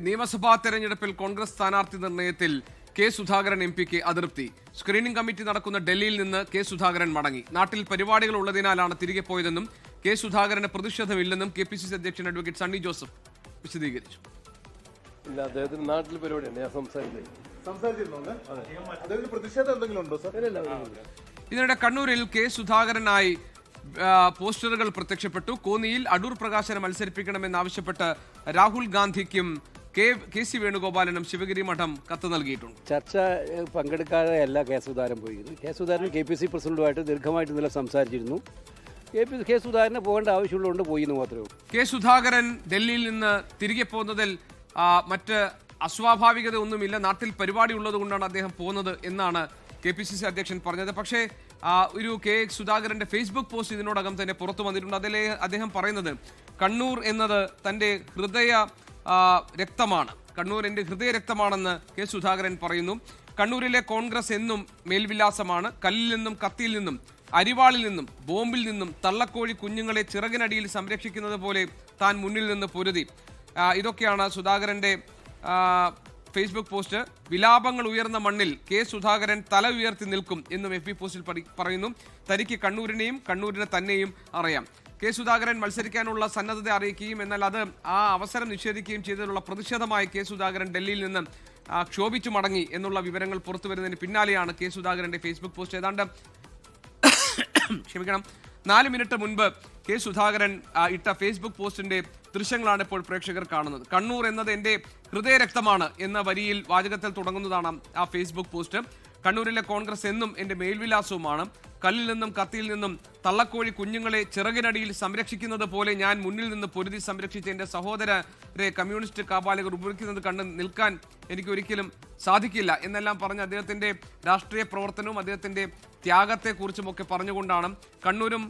നിയമസഭാ തെരഞ്ഞെടുപ്പിൽ കോൺഗ്രസ് സ്ഥാനാർത്ഥി നിർണയത്തിൽ കെ സുധാകരൻ എംപിക്ക് അതൃപ്തി. സ്ക്രീനിംഗ് കമ്മിറ്റി നടക്കുന്ന ഡൽഹിയിൽ നിന്ന് കെ സുധാകരൻ മടങ്ങി. നാട്ടിൽ പരിപാടികൾ ഉള്ളതിനാലാണ് തിരികെ പോയതെന്നും കെ സുധാകരന് പ്രതിഷേധമില്ലെന്നും കെപിസിസി അധ്യക്ഷൻ അഡ്വക്കേറ്റ് സണ്ണി ജോസഫ് വിശദീകരിച്ചു. ഇല്ല, അദ്ദേഹത്തിന് നാട്ടിൽ പരിപാടിയുണ്ട്. ഞാൻ ഇതിനിടെ കണ്ണൂരിൽ കെ സുധാകരനായി പോസ്റ്ററുകൾ പ്രത്യക്ഷപ്പെട്ടു. കോന്നിയിൽ അടൂർ പ്രകാശനെ മത്സരിപ്പിക്കണമെന്നാവശ്യപ്പെട്ട് രാഹുൽ ഗാന്ധിക്കും കെ സി വേണുഗോപാലനും ശിവഗിരി മഠം കത്ത് നൽകിയിട്ടുണ്ട്. ചർച്ച പങ്കെടുക്കാതെയല്ല കെ സുധാകരൻ പോയിരിക്കുന്നത്. കെ സുധാകരൻ KPC പ്രസിഡന്റുമായിട്ട് ദീർഘമായിട്ട് ഇന്നലെ സംസാരിച്ചിരുന്നു. കെ സുധാകരന് പോകേണ്ട ആവശ്യമുള്ളതുകൊണ്ട് പോയിന്ന് മാത്രമേ ഉള്ളൂ. കെ സുധാകരൻ ഡൽഹിയിൽ നിന്ന് തിരികെ പോകുന്നതിൽ മറ്റ് അസ്വാഭാവികത ഒന്നുമില്ല. നാട്ടിൽ പരിപാടി ഉള്ളത് കൊണ്ടാണ് അദ്ദേഹം പോകുന്നത് എന്നാണ് KPCC അധ്യക്ഷൻ പറഞ്ഞത്. പക്ഷേ ഒരു കെ സുധാകരന്റെ ഫേസ്ബുക്ക് പോസ്റ്റ് ഇതിനോടകം തന്നെ പുറത്തു വന്നിട്ടുണ്ട്. അതിലെ അദ്ദേഹം പറയുന്നത് കണ്ണൂർ എന്നത് തന്റെ ഹൃദയ രക്തമാണ്. കണ്ണൂർ എൻ്റെ ഹൃദയ രക്തമാണെന്ന് കെ സുധാകരൻ പറയുന്നു. കണ്ണൂരിലെ കോൺഗ്രസ് എന്നും മേൽവിലാസമാണ്. കല്ലിൽ നിന്നും കത്തിയിൽ നിന്നും അരിവാളിൽ നിന്നും ബോംബിൽ നിന്നും തള്ളക്കോഴി കുഞ്ഞുങ്ങളെ ചിറകിനടിയിൽ സംരക്ഷിക്കുന്നത് പോലെ താൻ മുന്നിൽ നിന്ന് പൊരുതി. ഇതൊക്കെയാണ് സുധാകരന്റെ ഫേസ്ബുക്ക് പോസ്റ്റ്. വിലാപങ്ങൾ ഉയർന്ന മണ്ണിൽ കെ സുധാകരൻ തല ഉയർത്തി നിൽക്കും എന്നും FB പോസ്റ്റിൽ പറയുന്നു. തനിക്ക് കണ്ണൂരിനെയും കണ്ണൂരിനെ തന്നെയും അറിയാം. കെ സുധാകരൻ മത്സരിക്കാനുള്ള സന്നദ്ധത അറിയിക്കുകയും എന്നാൽ അത് അവസരം നിഷേധിക്കുകയും ചെയ്തതിലുള്ള പ്രതിഷേധമായി കെ സുധാകരൻ ഡൽഹിയിൽ നിന്ന് ക്ഷോഭിച്ചു മടങ്ങി എന്നുള്ള വിവരങ്ങൾ പുറത്തു വരുന്നതിന് പിന്നാലെയാണ് കെ സുധാകരന്റെ ഫേസ്ബുക്ക് പോസ്റ്റ്. ഏതാണ്ട് 4 മിനിറ്റ് മുൻപ് കെ സുധാകരൻ ഇട്ട ഫേസ്ബുക്ക് പോസ്റ്റിന്റെ ദൃശ്യങ്ങളാണ് ഇപ്പോൾ പ്രേക്ഷകർ കാണുന്നത്. കണ്ണൂർ എന്നത് എൻ്റെ ഹൃദയരക്തമാണ് എന്ന വരിയിൽ വാചകത്തിൽ തുടങ്ങുന്നതാണ് ആ ഫേസ്ബുക്ക് പോസ്റ്റ്. കണ്ണൂരിലെ കോൺഗ്രസ് എന്നും എൻ്റെ മേൽവിലാസവുമാണ്. കല്ലിൽ നിന്നും കത്തിയിൽ നിന്നും തള്ളക്കോഴി കുഞ്ഞുങ്ങളെ ചിറകിനടിയിൽ സംരക്ഷിക്കുന്നത് പോലെ ഞാൻ മുന്നിൽ നിന്ന് പൊരുതി സംരക്ഷിച്ച എൻ്റെ സഹോദരരെ കമ്മ്യൂണിസ്റ്റ് കാപാലികർ ഉപയോഗിക്കുന്നത് കണ്ട് നിൽക്കാൻ എനിക്ക് ഒരിക്കലും സാധിക്കില്ല എന്നെല്ലാം പറഞ്ഞ് അദ്ദേഹത്തിൻ്റെ രാഷ്ട്രീയ പ്രവർത്തനവും അദ്ദേഹത്തിൻ്റെ ത്യാഗത്തെക്കുറിച്ചുമൊക്കെ പറഞ്ഞുകൊണ്ടാണ് കണ്ണൂരും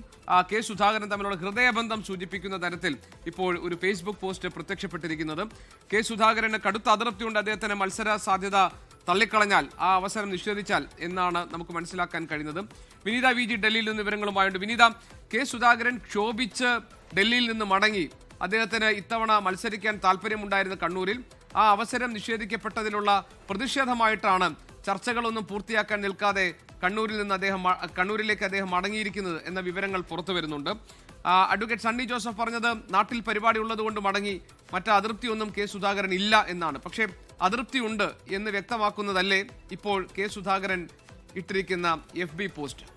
കെ സുധാകരൻ തമ്മിലുള്ള ഹൃദയബന്ധം സൂചിപ്പിക്കുന്ന തരത്തിൽ ഇപ്പോൾ ഒരു ഫേസ്ബുക്ക് പോസ്റ്റ് പ്രത്യക്ഷപ്പെട്ടിരിക്കുന്നത്. കെ സുധാകരന് കടുത്ത അതൃപ്തിയുണ്ട്. അദ്ദേഹത്തിന് മത്സര സാധ്യത തള്ളിക്കളഞ്ഞാൽ ആ അവസരം നിഷേധിച്ചാൽ എന്നാണ് നമുക്ക് മനസ്സിലാക്കാൻ കഴിയുന്നത്. വിനീത VG ഡൽഹിയിൽ നിന്ന് വിവരങ്ങളുമായുണ്ട്. വിനീത, കെ സുധാകരൻ ക്ഷോഭിച്ച് ഡൽഹിയിൽ നിന്ന് മടങ്ങി. അദ്ദേഹത്തിന് ഇത്തവണ മത്സരിക്കാൻ താല്പര്യമുണ്ടായിരുന്ന കണ്ണൂരിൽ ആ അവസരം നിഷേധിക്കപ്പെട്ടതിലുള്ള പ്രതിഷേധമായിട്ടാണ് ചർച്ചകളൊന്നും പൂർത്തിയാക്കാൻ നിൽക്കാതെ കണ്ണൂരിലേക്ക് അദ്ദേഹം മടങ്ങിയിരിക്കുന്നത് എന്ന വിവരങ്ങൾ പുറത്തു വരുന്നുണ്ട്. അഡ്വക്കേറ്റ് സണ്ണി ജോസഫ് പറഞ്ഞത് നാട്ടിൽ പരിപാടി ഉള്ളതുകൊണ്ട് മടങ്ങി, മറ്റ് അതൃപ്തിയൊന്നും കെ സുധാകരൻ ഇല്ല എന്നാണ്. പക്ഷേ അതൃപ്തി ഉണ്ട് എന്ന് വ്യക്തമാക്കുന്നതല്ലേ ഇപ്പോൾ കെ സുധാകരൻ ഇട്ടിരിക്കുന്ന FB പോസ്റ്റ്?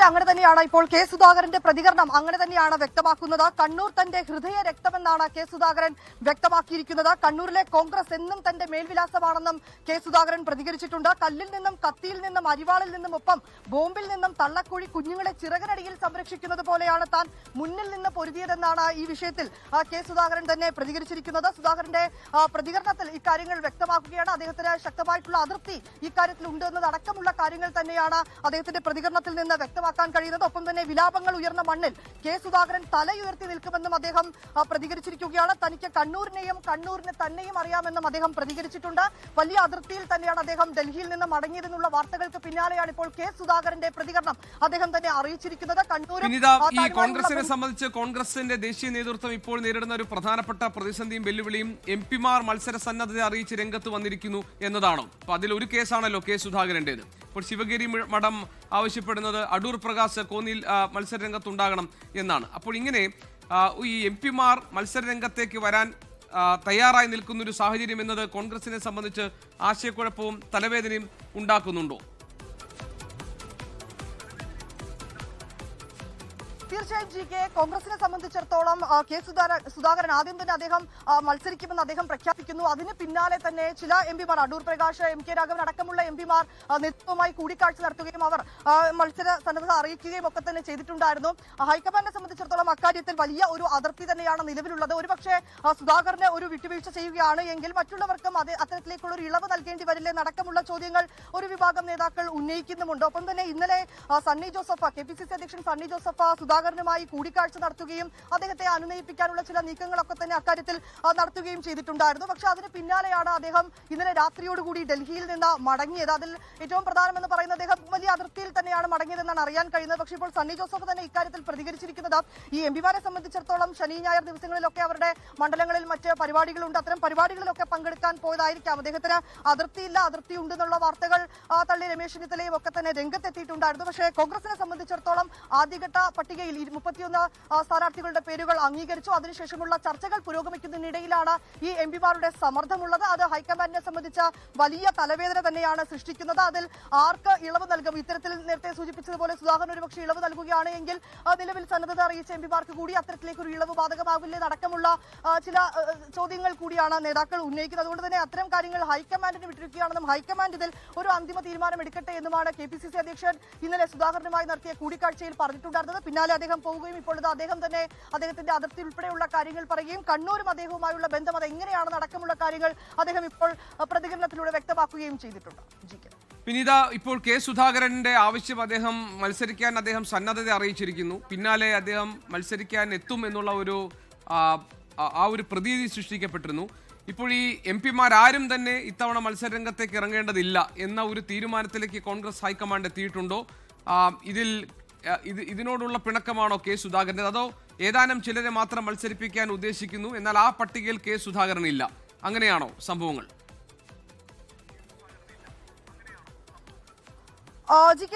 അങ്ങനെ തന്നെയാണ് ഇപ്പോൾ കെ സുധാകരന്റെ പ്രതികരണം അങ്ങനെ തന്നെയാണ് വ്യക്തമാക്കുന്നത്. കണ്ണൂർ തന്റെ ഹൃദയ രക്തമെന്നാണ് കെ സുധാകരൻ വ്യക്തമാക്കിയിരിക്കുന്നത്. കണ്ണൂരിലെ കോൺഗ്രസ് എന്നും തന്റെ മേൽവിലാസമാണെന്നും കെ സുധാകരൻ പ്രതികരിച്ചിട്ടുണ്ട്. കല്ലിൽ നിന്നും കത്തിയിൽ നിന്നും അരിവാളിൽ നിന്നും ഒപ്പം ബോംബിൽ നിന്നും തള്ളക്കുഴി കുഞ്ഞുങ്ങളെ ചിറകിനടിയിൽ സംരക്ഷിക്കുന്നത് പോലെയാണ് താൻ മുന്നിൽ നിന്ന് പൊരുതിയതെന്നാണ് ഈ വിഷയത്തിൽ കെ സുധാകരൻ തന്നെ പ്രതികരിച്ചിരിക്കുന്നത്. സുധാകരന്റെ പ്രതികരണത്തിൽ ഇക്കാര്യങ്ങൾ വ്യക്തമാക്കുകയാണ്. അദ്ദേഹത്തിന് ശക്തമായിട്ടുള്ള അതൃപ്തി ഇക്കാര്യത്തിൽ ഉണ്ട് എന്നതടക്കമുള്ള കാര്യങ്ങൾ തന്നെയാണ് അദ്ദേഹത്തിന്റെ പ്രതികരണത്തിൽ നിന്ന് വ്യക്തമാക്കാൻ കഴിയുന്നത്. ഒപ്പം തന്നെ വിലാപങ്ങൾ ഉയർന്ന മണ്ണിൽ കെ സുധാകരൻ തലയുയർത്തി നിൽക്കുമെന്നും അദ്ദേഹം പ്രതികരിച്ചിരിക്കുകയാണ്. തനിക്ക് കണ്ണൂരിനെയും കണ്ണൂരിനെ തന്നെയും അറിയാമെന്നും അദ്ദേഹം പ്രതികരിച്ചിട്ടുണ്ട്. വലിയ അതിർത്തിയിൽ തന്നെയാണ് അദ്ദേഹം ഡൽഹിയിൽ നിന്ന് മടങ്ങിയതെന്നുള്ള വാർത്തകൾക്ക് പിന്നാലെയാണ് ഇപ്പോൾ കെ സുധാകരന്റെ പ്രതികരണം അദ്ദേഹം തന്നെ അറിയിച്ചിരിക്കുന്നത്. ഈ കോൺഗ്രസിനെ സംബന്ധിച്ച് കോൺഗ്രസിന്റെ ദേശീയ നേതൃത്വം ഇപ്പോൾ നേരിടുന്ന ഒരു പ്രധാനപ്പെട്ട പ്രതിസന്ധിയും വെല്ലുവിളിയും MP-മാർ മത്സര സന്നദ്ധത അറിയിച്ച് രംഗത്ത് വന്നിരിക്കുന്നു എന്നതാണോ? അപ്പൊ അതിലൊരു കേസാണല്ലോ കെ സുധാകരന്റേത്. ഇപ്പോൾ ശിവഗിരി മഠം ആവശ്യപ്പെടുന്നത് അടൂർ പ്രകാശ് കോന്നിയിൽ മത്സരരംഗത്തുണ്ടാകണം എന്നാണ്. അപ്പോൾ ഇങ്ങനെ ഈ MP-മാർ മത്സരരംഗത്തേക്ക് വരാൻ തയ്യാറായി നിൽക്കുന്ന ഒരു സാഹചര്യം എന്നത് കോൺഗ്രസിനെ സംബന്ധിച്ച് ആശയക്കുഴപ്പവും തലവേദനയും ഉണ്ടാക്കുന്നുണ്ടോ? തീർച്ചയായും GK, കോൺഗ്രസിനെ സംബന്ധിച്ചിടത്തോളം കെ സുധാകരൻ ആദ്യം തന്നെ അദ്ദേഹം മത്സരിക്കുമെന്ന് അദ്ദേഹം പ്രഖ്യാപിക്കുന്നു. അതിന് പിന്നാലെ തന്നെ ചില MP-മാർ അടൂർ പ്രകാശ്, MK രാഘവൻ അടക്കമുള്ള MP-മാർ നേതൃത്വവുമായി കൂടിക്കാഴ്ച നടത്തുകയും അവർ മത്സര സന്നദ്ധത അറിയിക്കുകയും ഒക്കെ തന്നെ ചെയ്തിട്ടുണ്ടായിരുന്നു. ഹൈക്കമാൻഡിനെ സംബന്ധിച്ചിടത്തോളം അക്കാര്യത്തിൽ വലിയ ഒരു അതിർത്തി തന്നെയാണ് നിലവിലുള്ളത്. ഒരുപക്ഷെ സുധാകരന് ഒരു വിട്ടുവീഴ്ച ചെയ്യുകയാണ് എങ്കിൽ മറ്റുള്ളവർക്കും അത്തരത്തിലേക്കുള്ള ഒരു ഇളവ് നൽകേണ്ടി വരില്ലേ എന്നടക്കമുള്ള ചോദ്യങ്ങൾ ഒരു വിഭാഗം നേതാക്കൾ ഉന്നയിക്കുന്നുമുണ്ട്. ഒപ്പം തന്നെ ഇന്നലെ സണ്ണി ജോസഫ്, KPCC അധ്യക്ഷൻ സണ്ണി ജോസഫ് സുധാകരനുമായി കൂടിക്കാഴ്ച നടത്തുകയും അദ്ദേഹത്തെ അനുനയിപ്പിക്കാനുള്ള ചില നീക്കങ്ങളൊക്കെ തന്നെ അക്കാര്യത്തിൽ നടത്തുകയും ചെയ്തിട്ടുണ്ടായിരുന്നു. പക്ഷെ അതിന് പിന്നാലെയാണ് അദ്ദേഹം ഇന്നലെ രാത്രിയോടുകൂടി ഡൽഹിയിൽ നിന്ന് മടങ്ങിയത്. അതിൽ ഏറ്റവും പ്രധാനമെന്ന് പറയുന്നത് അദ്ദേഹം വലിയ അതിർത്തിയിൽ തന്നെയാണ് മടങ്ങിയതെന്നാണ് അറിയാൻ കഴിയുന്നത്. പക്ഷേ ഇപ്പോൾ സണ്ണി ജോസഫ് തന്നെ ഇക്കാര്യത്തിൽ പ്രതികരിച്ചിരിക്കുന്നത് ഈ എംപിമാരെ സംബന്ധിച്ചിടത്തോളം ശനി ഞായർ ദിവസങ്ങളിലൊക്കെ അവരുടെ മണ്ഡലങ്ങളിൽ മറ്റ് പരിപാടികളുണ്ട്. അത്തരം പരിപാടികളിലൊക്കെ പങ്കെടുക്കാൻ പോയതായിരിക്കാം. അദ്ദേഹത്തിന് അതിർത്തിയില്ല, അതിർത്തി ഉണ്ടെന്നുള്ള വാർത്തകൾ തള്ളി രമേശ് ചെന്നിത്തലയും ഒക്കെ തന്നെ രംഗത്തെത്തിയിട്ടുണ്ടായിരുന്നു. പക്ഷേ കോൺഗ്രസിനെ സംബന്ധിച്ചിടത്തോളം ആദ്യഘട്ട പട്ടികയിൽ 31 സ്ഥാനാർത്ഥികളുടെ പേരുകൾ അംഗീകരിച്ചു. അതിനുശേഷമുള്ള ചർച്ചകൾ പുരോഗമിക്കുന്നതിനിടയിലാണ് ഈ എംപിമാരുടെ സമ്മർദ്ദമുള്ളത്. അത് ഹൈക്കമാൻഡിനെ സംബന്ധിച്ച വലിയ തലവേദന തന്നെയാണ് സൃഷ്ടിക്കുന്നത്. അതിൽ ആർക്ക് ഇളവ് നൽകും? ഇത്തരത്തിൽ നേരത്തെ സൂചിപ്പിച്ചതുപോലെ സുധാകരൻ ഒരുപക്ഷെ ഇളവ് നൽകുകയാണ് എങ്കിൽ നിലവിൽ സന്നദ്ധത അറിയിച്ച എംപിമാർക്ക് കൂടി അത്തരത്തിലേക്ക് ഒരു ഇളവ് ബാധകമാവില്ലേ അടക്കമുള്ള ചില ചോദ്യങ്ങൾ കൂടിയാണ് നേതാക്കൾ ഉന്നയിക്കുന്നത്. അതുകൊണ്ട് തന്നെ അത്തരം കാര്യങ്ങൾ ഹൈക്കമാൻഡിന് വിട്ടിരിക്കുകയാണെന്നും ഹൈക്കമാൻഡ് ഇതിൽ ഒരു അന്തിമ തീരുമാനം എടുക്കട്ടെ എന്നുമാണ് KPCC അധ്യക്ഷൻ ഇന്നലെ സുധാകരനുമായി നടത്തിയ കൂടിക്കാഴ്ചയിൽ പറഞ്ഞിട്ടുണ്ടായിരുന്നത്. പിന്നാലെ അദ്ദേഹം പോവുകയും ഇപ്പോൾ അദ്ദേഹം തന്നെ അദ്ദേഹത്തിന്റെ അതിർത്തി ഉൾപ്പെടെയുള്ള കാര്യങ്ങൾ പറയുകയും കണ്ണൂരും അദ്ദേഹവുമായുള്ള ബന്ധം അത് എങ്ങനെയാണെന്ന് അടക്കമുള്ള കാര്യങ്ങൾ അദ്ദേഹം ഇപ്പോൾ പ്രതികരണത്തിലൂടെ വ്യക്തമാക്കുകയും ചെയ്തിട്ടുണ്ട്. വിനീത, ഇപ്പോൾ കെ സുധാകരന്റെ ആവശ്യം മത്സരിക്കാൻ അദ്ദേഹം സന്നദ്ധത അറിയിച്ചിരിക്കുന്നു. പിന്നാലെ അദ്ദേഹം മത്സരിക്കാൻ എത്തും എന്നുള്ള ഒരു പ്രതീതി സൃഷ്ടിക്കപ്പെട്ടിരുന്നു. ഇപ്പോൾ ഈ എംപിമാരാരും തന്നെ ഇത്തവണ മത്സരരംഗത്തേക്ക് ഇറങ്ങേണ്ടതില്ല എന്ന ഒരു തീരുമാനത്തിലേക്ക് കോൺഗ്രസ് ഹൈക്കമാൻഡ് എത്തിയിട്ടുണ്ടോ? ഇതിനോടുള്ള പിണക്കമാണോ കെ സുധാകരൻ്റെ? അതോ ഏതാനും ചിലരെ മാത്രം മത്സരിപ്പിക്കാൻ ഉദ്ദേശിക്കുന്നു, എന്നാൽ ആ പട്ടികയിൽ കെ സുധാകരൻ ഇല്ല, അങ്ങനെയാണോ സംഭവങ്ങൾ?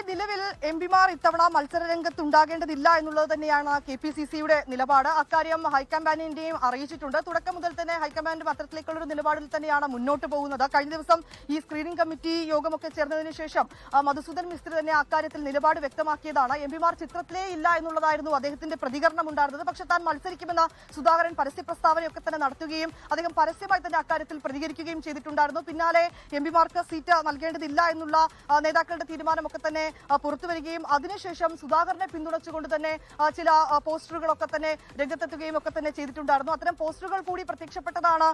നിലവിൽ എംപിമാർ ഇത്തവണ മത്സരരംഗത്ത് ഉണ്ടാകേണ്ടതില്ല എന്നുള്ളത് തന്നെയാണ് KPCCയുടെ നിലപാട്. അക്കാര്യം ഹൈക്കമാൻഡിന്റെയും അറിയിച്ചിട്ടുണ്ട്. തുടക്കം മുതൽ തന്നെ ഹൈക്കമാൻഡ് അത്തരത്തിലേക്കുള്ള ഒരു നിലപാടിൽ തന്നെയാണ് മുന്നോട്ട് പോകുന്നത്. കഴിഞ്ഞ ദിവസം ഈ സ്ക്രീനിംഗ് കമ്മിറ്റി യോഗമൊക്കെ ചേർന്നതിന് ശേഷം മധുസൂദൻ മിസ്ത്രി തന്നെ അക്കാര്യത്തിൽ നിലപാട് വ്യക്തമാക്കിയതാണ്. എംപിമാർ ചിത്രത്തിലേ ഇല്ല എന്നുള്ളതായിരുന്നു അദ്ദേഹത്തിന്റെ പ്രതികരണം ഉണ്ടായിരുന്നത്. പക്ഷെ താൻ മത്സരിക്കുമെന്ന സുധാകരൻ പരസ്യ പ്രസ്താവനയൊക്കെ തന്നെ നടത്തുകയും അദ്ദേഹം പരസ്യമായി തന്നെ അക്കാര്യത്തിൽ പ്രതികരിക്കുകയും ചെയ്തിട്ടുണ്ടായിരുന്നു. പിന്നാലെ എംപിമാർക്ക് സീറ്റ് നൽകേണ്ടതില്ല എന്നുള്ള നേതാക്കളുടെ തീരുമാനം ഒക്കെ തന്നെ പുറത്തുവരികയും അതിനുശേഷം സുധാകരനെ പിന്തുണച്ചുകൊണ്ട് തന്നെ ചില പോസ്റ്ററുകളൊക്കെ തന്നെ രംഗത്തെത്തുകയും ഒക്കെ തന്നെ ചെയ്തിട്ടുണ്ടായിരുന്നു. അത്തരം പോസ്റ്ററുകൾ കൂടി പ്രത്യക്ഷപ്പെട്ടതാണ്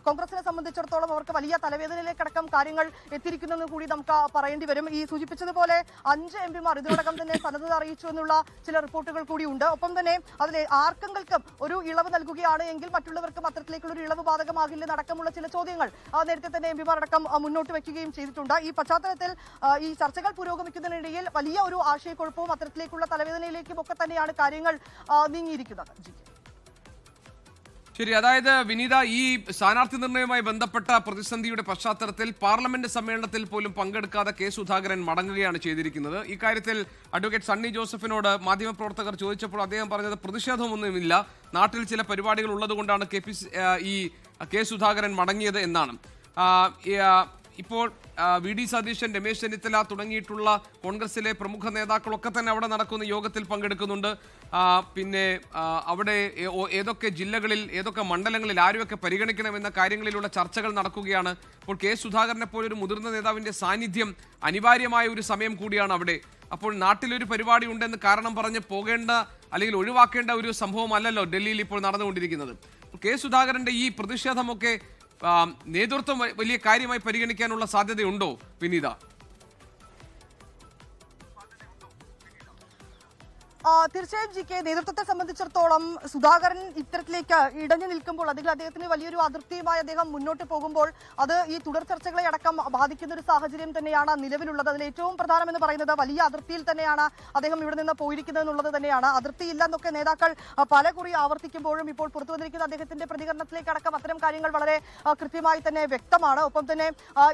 കോൺഗ്രസിനെ സംബന്ധിച്ചിടത്തോളം അവർക്ക് വലിയ തലവേദനയിലേക്കടക്കം കാര്യങ്ങൾ എത്തിയിരിക്കുന്നതെന്ന് കൂടി നമുക്ക് പറയേണ്ടി വരും. ഈ സൂചിപ്പിച്ചതുപോലെ 5 എംപിമാർ ഇതിനോടകം തന്നെ സന്നദ്ധത അറിയിച്ചു എന്നുള്ള ചില റിപ്പോർട്ടുകൾ കൂടിയുണ്ട്. ഒപ്പം തന്നെ അതിൽ ആർക്കെങ്കിലും ഒരു ഇളവ് നൽകുകയാണ് എങ്കിൽ മറ്റുള്ളവർക്കും അത്തരത്തിലേക്കുള്ള ഒരു ഇളവ് ബാധകമാകില്ലെന്ന് അടക്കമുള്ള ചില ചോദ്യങ്ങൾ നേരത്തെ തന്നെ എംപിമാർ അടക്കം മുന്നോട്ട് വയ്ക്കുകയും ചെയ്തിട്ടുണ്ട്. ഈ പശ്ചാത്തലത്തിൽ ഈ ചർച്ചകൾ പുരോഗമിക്കുന്നതിനിടയിൽ വലിയ ഒരു ആശയക്കുഴപ്പവും അത്തരത്തിലേക്കുള്ള തലവേദനയിലേക്കും ഒക്കെ തന്നെയാണ് കാര്യങ്ങൾ നീങ്ങിയിരിക്കുന്നത്. ശരി, അതായത് വിനീത, ഈ സ്ഥാനാർത്ഥി നിർണയവുമായി ബന്ധപ്പെട്ട പ്രതിസന്ധിയുടെ പശ്ചാത്തലത്തിൽ പാർലമെന്റ് സമ്മേളനത്തിൽ പോലും പങ്കെടുക്കാതെ കെ സുധാകരൻ മടങ്ങുകയാണ് ചെയ്തിരിക്കുന്നത്. ഇക്കാര്യത്തിൽ അഡ്വക്കേറ്റ് സണ്ണി ജോസഫിനോട് മാധ്യമപ്രവർത്തകർ ചോദിച്ചപ്പോൾ അദ്ദേഹം പറഞ്ഞത് പ്രതിഷേധമൊന്നുമില്ല, നാട്ടിൽ ചില പരിപാടികൾ ഉള്ളതുകൊണ്ടാണ് കെ സുധാകരൻ മടങ്ങിയത് എന്നാണ്. ഇപ്പോൾ VD സതീശൻ, രമേശ് ചെന്നിത്തല തുടങ്ങിയിട്ടുള്ള കോൺഗ്രസിലെ പ്രമുഖ നേതാക്കളൊക്കെ തന്നെ അവിടെ നടക്കുന്ന യോഗത്തിൽ പങ്കെടുക്കുന്നുണ്ട്. പിന്നെ അവിടെ ഏതൊക്കെ ജില്ലകളിൽ ഏതൊക്കെ മണ്ഡലങ്ങളിൽ ആരെയൊക്കെ പരിഗണിക്കണമെന്ന കാര്യങ്ങളിലുള്ള ചർച്ചകൾ നടക്കുകയാണ്. അപ്പോൾ കെ സുധാകരനെ പോലൊരു മുതിർന്ന നേതാവിൻ്റെ സാന്നിധ്യം അനിവാര്യമായ ഒരു സമയം കൂടിയാണ് അവിടെ. അപ്പോൾ നാട്ടിലൊരു പരിപാടി ഉണ്ടെന്ന് കാരണം പറഞ്ഞ് പോകേണ്ട അല്ലെങ്കിൽ ഒഴിവാക്കേണ്ട ഒരു സംഭവമല്ലല്ലോ ഡൽഹിയിൽ ഇപ്പോൾ നടന്നുകൊണ്ടിരിക്കുന്നത്. കെ സുധാകരൻ്റെ ഈ പ്രതിഷേധമൊക്കെ നേതൃത്വം വലിയ കാര്യമായി പരിഗണിക്കാനുള്ള സാധ്യതയുണ്ടോ വിനീത? തീർച്ചയായും നേതൃത്വത്തെ സംബന്ധിച്ചിടത്തോളം സുധാകരൻ ഇത്തരത്തിലേക്ക് ഇടഞ്ഞു നിൽക്കുമ്പോൾ അല്ലെങ്കിൽ അദ്ദേഹത്തിന് വലിയൊരു അതിർത്തിയുമായി അദ്ദേഹം മുന്നോട്ട് പോകുമ്പോൾ അത് ഈ തുടർ ചർച്ചകളെ അടക്കം ബാധിക്കുന്ന ഒരു സാഹചര്യം തന്നെയാണ് നിലവിലുള്ളത്. അതിൽ ഏറ്റവും പ്രധാനമെന്ന് പറയുന്നത് വലിയ അതിർത്തിയിൽ തന്നെയാണ് അദ്ദേഹം ഇവിടെ നിന്ന് പോയിരിക്കുന്നത് എന്നുള്ളത് തന്നെയാണ്. അതിർത്തിയില്ല എന്നൊക്കെ നേതാക്കൾ പലകുറി ആവർത്തിക്കുമ്പോഴും ഇപ്പോൾ പുറത്തു വന്നിരിക്കുന്ന അദ്ദേഹത്തിന്റെ പ്രതികരണത്തിലേക്ക് അടക്കം അത്തരം കാര്യങ്ങൾ വളരെ കൃത്യമായി തന്നെ വ്യക്തമാണ്. ഒപ്പം തന്നെ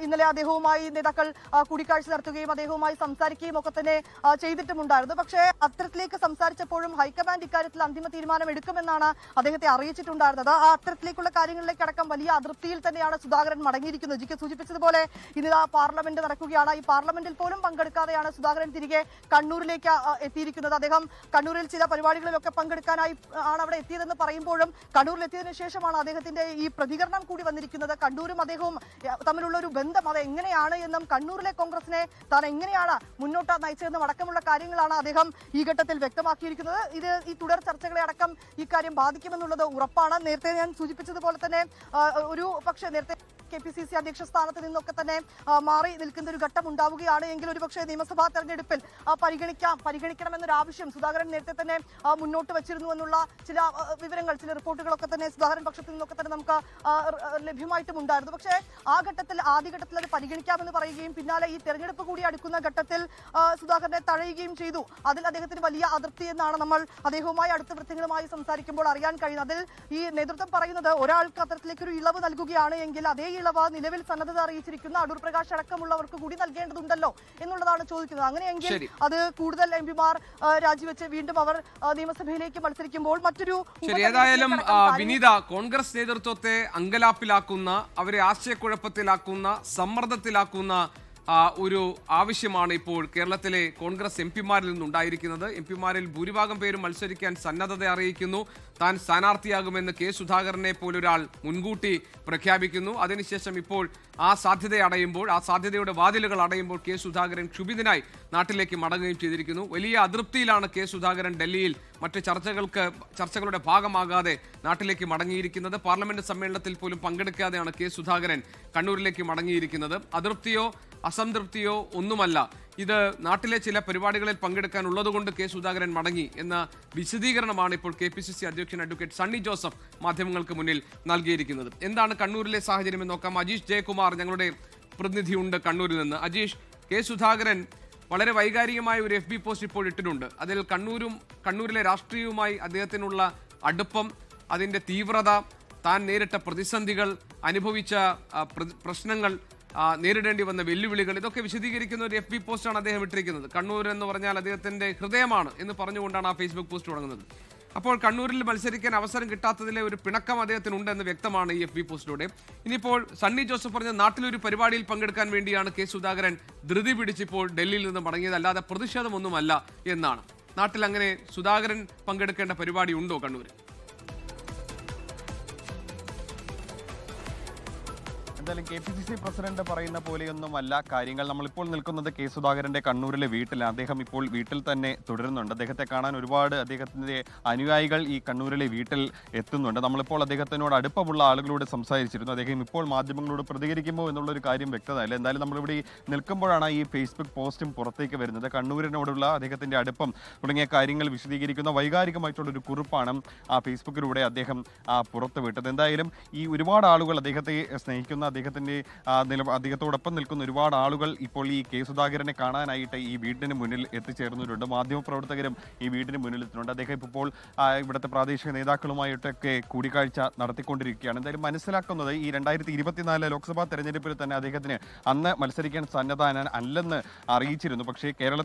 ഇന്നലെ അദ്ദേഹവുമായി നേതാക്കൾ കൂടിക്കാഴ്ച നടത്തുകയും അദ്ദേഹവുമായി സംസാരിക്കുകയും ഒക്കെ തന്നെ ചെയ്തിട്ടുമുണ്ടായിരുന്നു. പക്ഷേ അത്തരത്തിലേക്ക് സംസാരിച്ചപ്പോഴും ഹൈക്കമാൻഡ് ഇക്കാര്യത്തിൽ അന്തിമ തീരുമാനം എടുക്കുമെന്നാണ് അദ്ദേഹത്തെ അറിയിച്ചിട്ടുണ്ടായിരുന്നത്. ആ അത്തരത്തിലേക്കുള്ള കാര്യങ്ങളിലേക്ക് അടക്കം വലിയ അതിർത്തിയിൽ തന്നെയാണ് സുധാകരൻ മടങ്ങിയിരിക്കുന്നത്. ജിക്ക് സൂചിപ്പിച്ചതുപോലെ ഇന്ന് പാർലമെന്റ് നടക്കുകയാണ്. ഈ പാർലമെന്റിൽ പോലും പങ്കെടുക്കാതെയാണ് സുധാകരൻ തിരികെ കണ്ണൂരിലേക്ക് എത്തിയിരിക്കുന്നത്. അദ്ദേഹം കണ്ണൂരിൽ ചില പരിപാടികളിലൊക്കെ പങ്കെടുക്കാനായി ആണ് അവിടെ എത്തിയതെന്ന് പറയുമ്പോഴും കണ്ണൂരിൽ എത്തിയതിനു ശേഷമാണ് അദ്ദേഹത്തിന്റെ ഈ പ്രതികരണം കൂടി വന്നിരിക്കുന്നത്. കണ്ണൂരും അദ്ദേഹവും തമ്മിലുള്ള ഒരു ബന്ധം അത് എങ്ങനെയാണ് എന്നും കണ്ണൂരിലെ കോൺഗ്രസിനെ താൻ എങ്ങനെയാണ് മുന്നോട്ട് നയിച്ചതെന്നും അടക്കമുള്ള കാര്യങ്ങളാണ് അദ്ദേഹം ഈ ഘട്ടത്തിൽ വ്യക്തമാക്കിയിരിക്കുന്നത്. ഇത് ഈ തുടർ ചർച്ചകളെ അടക്കം ഇക്കാര്യം ബാധിക്കുമെന്നുള്ളത് ഉറപ്പാണ്. നേരത്തെ ഞാൻ സൂചിപ്പിച്ചതുപോലെ തന്നെ ഒരു പക്ഷേ നേരത്തെ KPCC അധ്യക്ഷ സ്ഥാനത്ത് നിന്നൊക്കെ തന്നെ മാറി നിൽക്കുന്ന ഒരു ഘട്ടം ഉണ്ടാവുകയാണ് എങ്കിൽ ഒരുപക്ഷെ നിയമസഭാ തെരഞ്ഞെടുപ്പിൽ പരിഗണിക്കണമെന്നൊരു ആവശ്യം സുധാകരൻ നേരത്തെ തന്നെ മുന്നോട്ട് വച്ചിരുന്നു എന്നുള്ള ചില വിവരങ്ങൾ, ചില റിപ്പോർട്ടുകളൊക്കെ തന്നെ സുധാകരൻ പക്ഷത്തിൽ നിന്നൊക്കെ തന്നെ നമുക്ക് ലഭ്യമായിട്ടും ഉണ്ടായിരുന്നു. പക്ഷേ ആ ഘട്ടത്തിൽ ആദ്യഘട്ടത്തിൽ അത് പരിഗണിക്കാമെന്ന് പറയുകയും പിന്നാലെ ഈ തെരഞ്ഞെടുപ്പ് കൂടി അടുക്കുന്ന ഘട്ടത്തിൽ സുധാകരനെ തഴയുകയും ചെയ്തു. അതിൽ അദ്ദേഹത്തിന് വലിയ അതൃപ്തി എന്നാണ് നമ്മൾ അദ്ദേഹവുമായി അടുത്ത വൃത്തങ്ങളുമായി സംസാരിക്കുമ്പോൾ അറിയാൻ കഴിയുന്നത്. അതിൽ ഈ നേതൃത്വം പറയുന്നത് ഒരാൾക്ക് അത്തരത്തിലേക്കൊരു ഇളവ് നൽകുകയാണ് എങ്കിൽ അതേ ഇളവ് നിലവിൽ സന്നദ്ധത അറിയിച്ചിരിക്കുന്ന അടൂർ പ്രകാശ് അടക്കമുള്ളവർക്ക് കൂടി നൽകേണ്ടതുണ്ടല്ലോ എന്നുള്ളതാണ് ചോദിക്കുന്നത്. അങ്ങനെയെങ്കിൽ അത് കൂടുതൽ എംപിമാർ രാജിവെച്ച് വീണ്ടും അവർ നിയമസഭയിലേക്ക് മത്സരിക്കുമ്പോൾ മറ്റൊരു ഏതായാലും വിനീത, കോൺഗ്രസ് നേതൃത്വത്തെ അങ്കലാപ്പിലാക്കുന്ന, അവരെ ആശയക്കുഴപ്പത്തിലാക്കുന്ന, സമ്മർദ്ദത്തിലാക്കുന്ന ഒരു ആവശ്യമാണ് ഇപ്പോൾ കേരളത്തിലെ കോൺഗ്രസ് എംപിമാരിൽ നിന്നുണ്ടായിരിക്കുന്നത്. എംപിമാരിൽ ഭൂരിഭാഗം പേരും മത്സരിക്കാൻ സന്നദ്ധത അറിയിക്കുന്നു. താൻ സ്ഥാനാർത്ഥിയാകുമെന്ന് കെ സുധാകരനെ പോലൊരാൾ മുൻകൂട്ടി പ്രഖ്യാപിക്കുന്നു. അതിനുശേഷം ഇപ്പോൾ ആ സാധ്യത അടയുമ്പോൾ, ആ സാധ്യതയുടെ വാതിലുകൾ അടയുമ്പോൾ കെ സുധാകരൻ ക്ഷുഭിതനായി നാട്ടിലേക്ക് മടങ്ങുകയും ചെയ്തിരിക്കുന്നു. വലിയ അതൃപ്തിയിലാണ് കെ സുധാകരൻ ഡൽഹിയിൽ മറ്റ് ചർച്ചകളുടെ ഭാഗമാകാതെ നാട്ടിലേക്ക് മടങ്ങിയിരിക്കുന്നത്. പാർലമെന്റ് സമ്മേളനത്തിൽ പോലും പങ്കെടുക്കാതെയാണ് കെ സുധാകരൻ കണ്ണൂരിലേക്ക് മടങ്ങിയിരിക്കുന്നത്. അതൃപ്തിയോ അസംതൃപ്തിയോ ഒന്നുമല്ല, ഇത് നാട്ടിലെ ചില പരിപാടികളിൽ പങ്കെടുക്കാനുള്ളതുകൊണ്ട് കെ സുധാകരൻ മടങ്ങി എന്ന വിശദീകരണമാണ് ഇപ്പോൾ KPCC അധ്യക്ഷൻ അഡ്വക്കേറ്റ് സണ്ണി ജോസഫ് മാധ്യമങ്ങൾക്ക് മുന്നിൽ നൽകിയിരിക്കുന്നത്. എന്താണ് കണ്ണൂരിലെ സാഹചര്യം എന്ന് നോക്കാം. അജീഷ് ജയകുമാർ ഞങ്ങളുടെ പ്രതിനിധിയുണ്ട് കണ്ണൂരിൽ നിന്ന്. അജീഷ്, കെ സുധാകരൻ വളരെ വൈകാരികമായ ഒരു FB പോസ്റ്റ് ഇപ്പോൾ ഇട്ടിട്ടുണ്ട്. അതിൽ കണ്ണൂരിലെ രാഷ്ട്രീയവുമായി അദ്ദേഹത്തിനുള്ള അടുപ്പം, അതിൻ്റെ തീവ്രത, താൻ നേരിട്ട പ്രതിസന്ധികൾ, അനുഭവിച്ച പ്രശ്നങ്ങൾ, നേരിടേണ്ടി വന്ന വെല്ലുവിളികൾ, ഇതൊക്കെ വിശദീകരിക്കുന്ന ഒരു FB പോസ്റ്റാണ് അദ്ദേഹം ഇട്ടിരിക്കുന്നത്. കണ്ണൂർ എന്ന് പറഞ്ഞാൽ അദ്ദേഹത്തിന്റെ ഹൃദയമാണ് എന്ന് പറഞ്ഞുകൊണ്ടാണ് ആ ഫേസ്ബുക്ക് പോസ്റ്റ് തുടങ്ങുന്നത്. അപ്പോൾ കണ്ണൂരിൽ മത്സരിക്കാൻ അവസരം കിട്ടാത്തതിലെ ഒരു പിണക്കം അദ്ദേഹത്തിനുണ്ടെന്ന് വ്യക്തമാണ് ഈ FB പോസ്റ്റിലൂടെ. ഇനിയിപ്പോൾ സണ്ണി ജോസഫ് പറഞ്ഞ നാട്ടിലൊരു പരിപാടിയിൽ പങ്കെടുക്കാൻ വേണ്ടിയാണ് കെ സുധാകരൻ ധൃതി പിടിച്ചിപ്പോൾ ഡൽഹിയിൽ നിന്ന് മടങ്ങിയത്, അല്ലാതെ പ്രതിഷേധമൊന്നുമല്ല എന്നാണ്. നാട്ടിൽ അങ്ങനെ സുധാകരൻ പങ്കെടുക്കേണ്ട പരിപാടി ഉണ്ടോ കണ്ണൂർ? എന്തായാലും KPCC പ്രസിഡന്റ് പറയുന്ന പോലെയൊന്നുമല്ല കാര്യങ്ങൾ. നമ്മളിപ്പോൾ നിൽക്കുന്നത് കെ സുധാകരന്റെ കണ്ണൂരിലെ വീട്ടിലാണ്. അദ്ദേഹം ഇപ്പോൾ വീട്ടിൽ തന്നെ തുടരുന്നുണ്ട്. അദ്ദേഹത്തെ കാണാൻ ഒരുപാട് അദ്ദേഹത്തിന്റെ അനുയായികൾ ഈ കണ്ണൂരിലെ വീട്ടിൽ എത്തുന്നുണ്ട്. നമ്മളിപ്പോൾ അദ്ദേഹത്തിനോട് അടുപ്പമുള്ള ആളുകളോട് സംസാരിച്ചിരുന്നു. അദ്ദേഹം ഇപ്പോൾ മാധ്യമങ്ങളോട് പ്രതികരിക്കുമോ എന്നുള്ളൊരു കാര്യം വ്യക്തതയല്ല. എന്തായാലും നമ്മളിവിടെ നിൽക്കുമ്പോഴാണ് ഈ ഫേസ്ബുക്ക് പോസ്റ്റും പുറത്തേക്ക് വരുന്നത്. കണ്ണൂരിനോടുള്ള അദ്ദേഹത്തിന്റെ അടുപ്പം തുടങ്ങിയ കാര്യങ്ങൾ വിശദീകരിക്കുന്ന വൈകാരികമായിട്ടുള്ളൊരു കുറിപ്പാണ് ആ ഫേസ്ബുക്കിലൂടെ അദ്ദേഹം പുറത്തുവിട്ടത്. എന്തായാലും ഈ ഒരുപാട് ആളുകൾ അദ്ദേഹത്തെ സ്നേഹിക്കുന്ന, അദ്ദേഹത്തോടൊപ്പം നിൽക്കുന്ന ഒരുപാട് ആളുകൾ ഇപ്പോൾ ഈ കെ സുധാകരനെ കാണാനായിട്ട് ഈ വീടിന് മുന്നിൽ എത്തിച്ചേർന്നിട്ടുണ്ട്. മാധ്യമപ്രവർത്തകരും ഈ വീടിന് മുന്നിൽ എത്തുന്നുണ്ട്. അദ്ദേഹം ഇപ്പോൾ ഇവിടുത്തെ പ്രാദേശിക നേതാക്കളുമായിട്ടൊക്കെ കൂടിക്കാഴ്ച നടത്തിക്കൊണ്ടിരിക്കുകയാണ്. എന്തായാലും മനസ്സിലാക്കുന്നത് ഈ 2024 ലോക്സഭാ തെരഞ്ഞെടുപ്പിൽ തന്നെ അദ്ദേഹത്തിന് അന്ന് മത്സരിക്കാൻ സന്നദ്ധ അല്ലെന്ന് അറിയിച്ചിരുന്നു. പക്ഷേ കേരള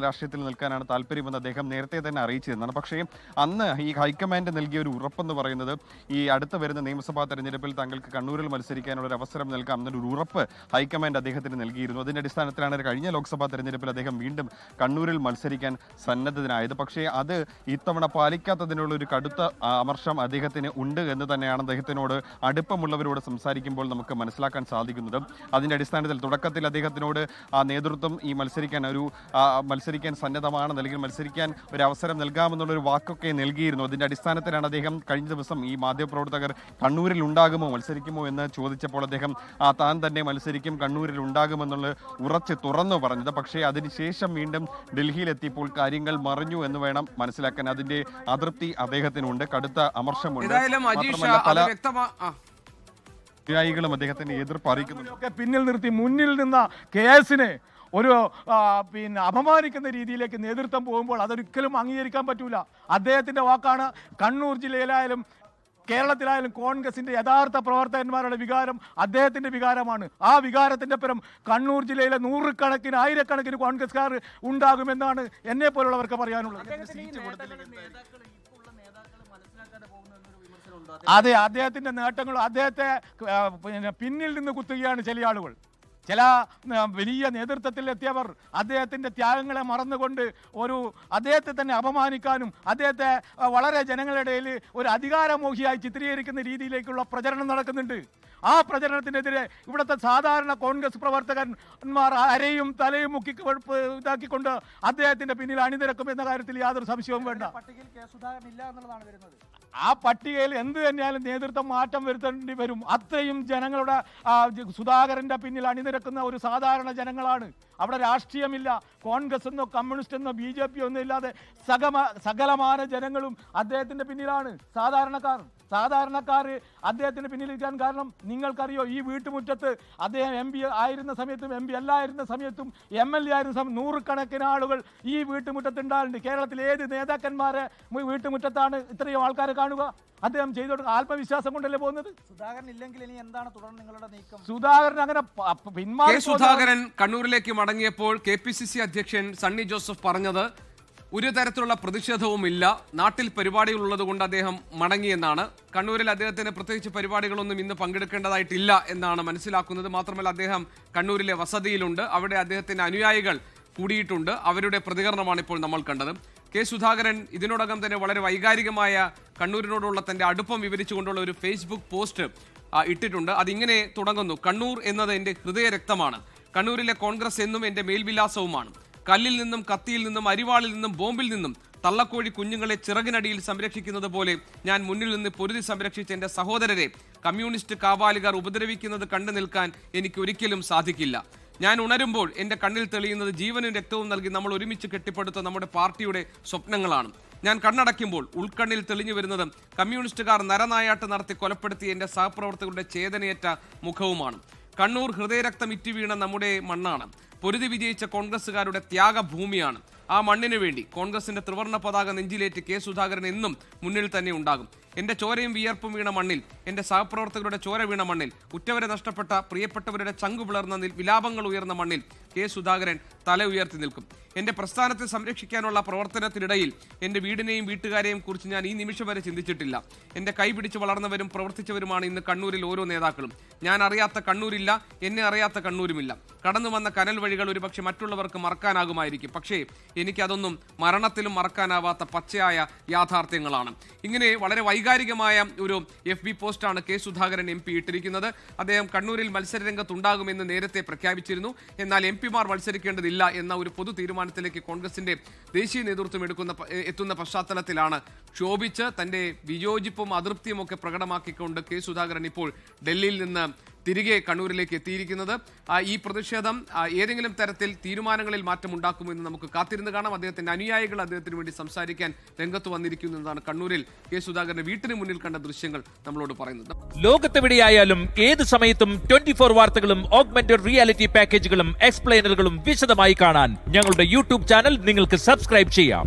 രാഷ്ട്രീയത്തിൽ നിൽക്കാനാണ് താല്പര്യമെന്ന് അദ്ദേഹം നേരത്തെ തന്നെ അറിയിച്ചിരുന്നതാണ്. പക്ഷേ അന്ന് ഈ ഹൈക്കമാൻഡ് നൽകിയ ഒരു ഉറപ്പെന്ന് പറയുന്നത് ഈ അടുത്ത് വരുന്ന നിയമസഭാ തെരഞ്ഞെടുപ്പിൽ തങ്ങൾക്ക് കണ്ണൂരിൽ മത്സരിക്കാനുള്ള ഒരു അവസരം നൽകാം എന്നൊരു ഉറപ്പ് ഹൈക്കമാൻഡ് അദ്ദേഹത്തിന് നൽകിയിരുന്നു. അതിന്റെ അടിസ്ഥാനത്തിലാണ് കഴിഞ്ഞ ലോക്സഭാ തെരഞ്ഞെടുപ്പിൽ അദ്ദേഹം വീണ്ടും കണ്ണൂരിൽ മത്സരിക്കാൻ സന്നദ്ധനായത്. പക്ഷേ അത് ഇത്തവണ പാലിക്കാത്തതിനുള്ള ഒരു കടുത്ത അമർഷം അദ്ദേഹത്തിന് ഉണ്ട് എന്ന് തന്നെയാണ് അദ്ദേഹത്തിനോട് അടുപ്പമുള്ളവരോട് സംസാരിക്കുമ്പോൾ നമുക്ക് മനസ്സിലാക്കാൻ സാധിക്കുന്നത്. അതിന്റെ അടിസ്ഥാനത്തിൽ തുടക്കത്തിൽ അദ്ദേഹത്തിനോട് നേതൃത്വം ഈ മത്സരിക്കാൻ സന്നദ്ധമാണ്, അല്ലെങ്കിൽ മത്സരിക്കാൻ ഒരു അവസരം നൽകാമെന്നുള്ളൊരു വാക്കൊക്കെ നൽകിയിരുന്നു. അതിന്റെ അടിസ്ഥാനത്തിലാണ് അദ്ദേഹം കഴിഞ്ഞ ദിവസം ഈ മാധ്യമപ്രവർത്തകർ കണ്ണൂരിൽ ഉണ്ടാകുമോ, മത്സരിക്കുമോ എന്ന് ചോദിച്ചപ്പോൾ അദ്ദേഹം താൻ തന്നെ മത്സരിക്കും, കണ്ണൂരിൽ ഉണ്ടാകുമെന്നുള്ള ഉറച്ച് തുറന്നു പറഞ്ഞത്. പക്ഷേ അതിനുശേഷം വീണ്ടും ഡൽഹിയിലെത്തിയപ്പോൾ കാര്യങ്ങൾ മറിഞ്ഞു എന്ന് വേണം മനസ്സിലാക്കാൻ. അതിന്റെ അതൃപ്തി അദ്ദേഹത്തിനുണ്ട്, കടുത്ത അമർഷമുണ്ട്. പല അനുയായികളും അദ്ദേഹത്തിന്റെ എതിർപ്പ് അറിയിക്കുന്നു. പിന്നിൽ നിർത്തി മുന്നിൽ നിന്ന KSനെ ഒരു അപമാനിക്കുന്ന രീതിയിലേക്ക് നേതൃത്വം പോകുമ്പോൾ അതൊരിക്കലും അംഗീകരിക്കാൻ പറ്റൂല. അദ്ദേഹത്തിന്റെ വാക്കാണ്. കണ്ണൂർ ജില്ലയിലായാലും കേരളത്തിലായാലും കോൺഗ്രസിന്റെ യഥാർത്ഥ പ്രവർത്തകന്മാരുടെ വികാരം അദ്ദേഹത്തിന്റെ വികാരമാണ്. ആ വികാരത്തിന്റെ പരം കണ്ണൂർ ജില്ലയിലെ നൂറുകണക്കിന് ആയിരക്കണക്കിന് കോൺഗ്രസ്സുകാർ ഉണ്ടാകുമെന്നാണ് എന്നെ പോലുള്ളവർക്ക് പറയാനുള്ളത്. അതെ, അദ്ദേഹത്തിന്റെ നേട്ടങ്ങൾ അദ്ദേഹത്തെ പിന്നിൽ നിന്ന് കുത്തുകയാണ് ചില ആളുകൾ. ചില വലിയ നേതൃത്വത്തിലെത്തിയവർ അദ്ദേഹത്തിൻ്റെ ത്യാഗങ്ങളെ മറന്നുകൊണ്ട് അദ്ദേഹത്തെ തന്നെ അപമാനിക്കാനും അദ്ദേഹത്തെ വളരെ ജനങ്ങളുടെ ഇടയിൽ ഒരു അധികാരമോഹിയായി ചിത്രീകരിക്കുന്ന രീതിയിലേക്കുള്ള പ്രചരണം നടക്കുന്നുണ്ട്. ആ പ്രചരണത്തിനെതിരെ ഇവിടുത്തെ സാധാരണ കോൺഗ്രസ് പ്രവർത്തകന്മാർ അരയും തലയും മുക്കി ഇതാക്കിക്കൊണ്ട് അദ്ദേഹത്തിന്റെ പിന്നിൽ അണിനിരക്കും എന്ന കാര്യത്തിൽ യാതൊരു സംശയവും വേണ്ട. ആ പട്ടികയിൽ എന്ത് തന്നെയാലും നേതൃത്വം മാറ്റം വരുത്തേണ്ടി വരും. അത്രയും ജനങ്ങളുടെ സുധാകരന്റെ പിന്നിൽ അണിനിരക്കുന്ന ഒരു സാധാരണ ജനങ്ങളാണ്. അവിടെ രാഷ്ട്രീയമില്ല, കോൺഗ്രസ് എന്നോ കമ്മ്യൂണിസ്റ്റ് എന്നോ BJP ഒന്നും ഇല്ലാതെ സകലമാന ജനങ്ങളും അദ്ദേഹത്തിന്റെ പിന്നിലാണ്. സാധാരണക്കാർ അദ്ദേഹത്തിന് പിന്നിലിരിക്കാൻ കാരണം നിങ്ങൾക്കറിയോ, ഈ വീട്ടുമുറ്റത്ത് അദ്ദേഹം MP ആയിരുന്ന സമയത്തും MP അല്ലായിരുന്ന സമയത്തും MLA ആയിരുന്ന സമയത്ത് നൂറുകണക്കിന് ആളുകൾ ഈ വീട്ടുമുറ്റത്തുണ്ടാകുന്നുണ്ട്. കേരളത്തിൽ ഏത് നേതാക്കന്മാരെ വീട്ടുമുറ്റത്താണ് ഇത്രയും ആൾക്കാർ കാണുക? അദ്ദേഹം ചെയ്തു ആത്മവിശ്വാസം കൊണ്ടല്ലേ പോകുന്നത്. സുധാകരൻ ഇല്ലെങ്കിൽ ഇനി എന്താണ് തുടർന്ന് നിങ്ങളുടെ നീക്കം? സുധാകരൻ അങ്ങനെ സുധാകരൻ കണ്ണൂരിലേക്ക് മടങ്ങിയപ്പോൾ KPCC അധ്യക്ഷൻ സണ്ണി ജോസഫ് പറഞ്ഞത് ഒരു തരത്തിലുള്ള പ്രതിഷേധവുമില്ല, നാട്ടിൽ പരിപാടികളുള്ളത് കൊണ്ട് അദ്ദേഹം മടങ്ങിയെന്നാണ്. കണ്ണൂരിൽ അദ്ദേഹത്തിന് പ്രത്യേകിച്ച് പരിപാടികളൊന്നും ഇന്ന് പങ്കെടുക്കേണ്ടതായിട്ടില്ല എന്നാണ് മനസ്സിലാക്കുന്നത്. മാത്രമല്ല അദ്ദേഹം കണ്ണൂരിലെ വസതിയിലുണ്ട്, അവിടെ അദ്ദേഹത്തിന്റെ അനുയായികൾ കൂടിയിട്ടുണ്ട്. അവരുടെ പ്രതികരണമാണ് ഇപ്പോൾ നമ്മൾ കണ്ടത്. സുധാകരൻ ഇതിനോടകം തന്നെ വളരെ വൈകാരികമായ കണ്ണൂരിനോടുള്ള തന്റെ അടുപ്പം വിവരിച്ചുകൊണ്ടുള്ള ഒരു ഫേസ്ബുക്ക് പോസ്റ്റ് ഇട്ടിട്ടുണ്ട്. അതിങ്ങനെ തുടങ്ങുന്നു: കണ്ണൂർ എന്നത് എൻ്റെ ഹൃദയ രക്തമാണ്. കണ്ണൂരിലെ കോൺഗ്രസ് എന്നും എൻ്റെ മേൽവിലാസവുമാണ്. കല്ലിൽ നിന്നും കത്തിയിൽ നിന്നും അരിവാളിൽ നിന്നും ബോംബിൽ നിന്നും തള്ളക്കോഴി കുഞ്ഞുങ്ങളെ ചിറകിനടിയിൽ സംരക്ഷിക്കുന്നത് പോലെ ഞാൻ മുന്നിൽ നിന്ന് പൊരുതി സംരക്ഷിച്ച എൻ്റെ സഹോദരരെ കമ്മ്യൂണിസ്റ്റ് കാവാലികർ ഉപദ്രവിക്കുന്നത് കണ്ടു നിൽക്കാൻ എനിക്ക് ഒരിക്കലും സാധിക്കില്ല. ഞാൻ ഉണരുമ്പോൾ എൻ്റെ കണ്ണിൽ തെളിയുന്നത് ജീവനും രക്തവും നൽകി നമ്മൾ ഒരുമിച്ച് കെട്ടിപ്പടുത്ത നമ്മുടെ പാർട്ടിയുടെ സ്വപ്നങ്ങളാണ്. ഞാൻ കണ്ണടയ്ക്കുമ്പോൾ ഉൾക്കണ്ണിൽ തെളിഞ്ഞു വരുന്നത് കമ്മ്യൂണിസ്റ്റുകാർ നരനായാട്ട് നടത്തി കൊലപ്പെടുത്തിയ എൻ്റെ സഹപ്രവർത്തകരുടെ ചേതനയേറ്റ മുഖവുമാണ്. കണ്ണൂർ ഹൃദയരക്തം ഇറ്റുവീണ നമ്മുടെ മണ്ണാണ്. പൊരുതി വിജയിച്ച കോൺഗ്രസുകാരുടെ ത്യാഗഭൂമിയാണ്. ആ മണ്ണിനു വേണ്ടി കോൺഗ്രസിന്റെ ത്രിവർണ്ണ പതാക നെഞ്ചിലേറ്റ് സുധാകരൻ എന്നും മുന്നിൽ തന്നെ ഉണ്ടാകും. എൻ്റെ ചോരയും വിയർപ്പും വീണ മണ്ണിൽ, എൻ്റെ സഹപ്രവർത്തകരുടെ ചോര വീണ മണ്ണിൽ, ഉറ്റവരെ നഷ്ടപ്പെട്ട പ്രിയപ്പെട്ടവരുടെ ചങ്കു പിളർന്ന വിലാപങ്ങൾ ഉയർന്ന മണ്ണിൽ സുധാകരൻ തല ഉയർത്തി നിൽക്കും. എൻ്റെ പ്രസ്ഥാനത്തെ സംരക്ഷിക്കാനുള്ള പ്രവർത്തനത്തിനിടയിൽ എൻ്റെ വീടിനെയും വീട്ടുകാരെയും കുറിച്ച് ഞാൻ ഈ നിമിഷം വരെ ചിന്തിച്ചിട്ടില്ല. എൻ്റെ കൈപിടിച്ച് വളർന്നവരും പ്രവർത്തിച്ചവരുമാണ് ഇന്ന് കണ്ണൂരിൽ ഓരോ നേതാക്കളും. ഞാൻ അറിയാത്ത കണ്ണൂരില്ല, എന്നെ അറിയാത്ത കണ്ണൂരുമില്ല. കടന്നു വന്ന കനൽ വഴികൾ ഒരുപക്ഷെ മറ്റുള്ളവർക്ക് മറക്കാനാകുമായിരിക്കും, പക്ഷേ എനിക്കതൊന്നും മരണത്തിലും മറക്കാനാവാത്ത പച്ചയായ യാഥാർത്ഥ്യങ്ങളാണ്. ഇങ്ങനെ വളരെ വൈകാരികമായ ഒരു FB പോസ്റ്റാണ് സുധാകരൻ MP ഇട്ടിരിക്കുന്നത്. അദ്ദേഹം കണ്ണൂരിൽ മത്സരരംഗത്തുണ്ടാകുമെന്ന് നേരത്തെ പ്രഖ്യാപിച്ചിരുന്നു. എന്നാൽ MP-മാർ മത്സരിക്കേണ്ടതില്ല എന്ന ഒരു പൊതു തീരുമാനത്തിലേക്ക് കോൺഗ്രസിന്റെ ദേശീയ നേതൃത്വം എത്തുന്ന പശ്ചാത്തലത്തിലാണ് ക്ഷോഭിച്ച് തന്റെ വിയോജിപ്പും അതൃപ്തിയും ഒക്കെ പ്രകടമാക്കിക്കൊണ്ട് സുധാകരൻ ഇപ്പോൾ ഡൽഹിയിൽ നിന്ന് തിരികെ കണ്ണൂരിലേക്ക് എത്തിയിരിക്കുന്നത്. ഈ പ്രതിഷേധം ഏതെങ്കിലും തരത്തിൽ തീരുമാനങ്ങളിൽ മാറ്റമുണ്ടാക്കുമെന്ന് നമുക്ക് കാത്തിരുന്ന് കാണാം. അദ്ദേഹത്തിന്റെ അനുയായികൾ അദ്ദേഹത്തിന് വേണ്ടി സംസാരിക്കാൻ രംഗത്ത് വന്നിരിക്കുന്നു എന്നതാണ് കണ്ണൂരിൽ സുധാകരന്റെ വീട്ടിന് മുന്നിൽ കണ്ട ദൃശ്യങ്ങൾ നമ്മളോട് പറയുന്നത്. ലോകത്തെവിടെയായാലും ഏത് സമയത്തും 24 വാർത്തകളും ഓഗ്മെന്റഡ് റിയാലിറ്റി പാക്കേജുകളും എക്സ്പ്ലെയിനറുകളും വിശദമായി കാണാൻ ഞങ്ങളുടെ YouTube ചാനൽ നിങ്ങൾക്ക് സബ്സ്ക്രൈബ് ചെയ്യാം.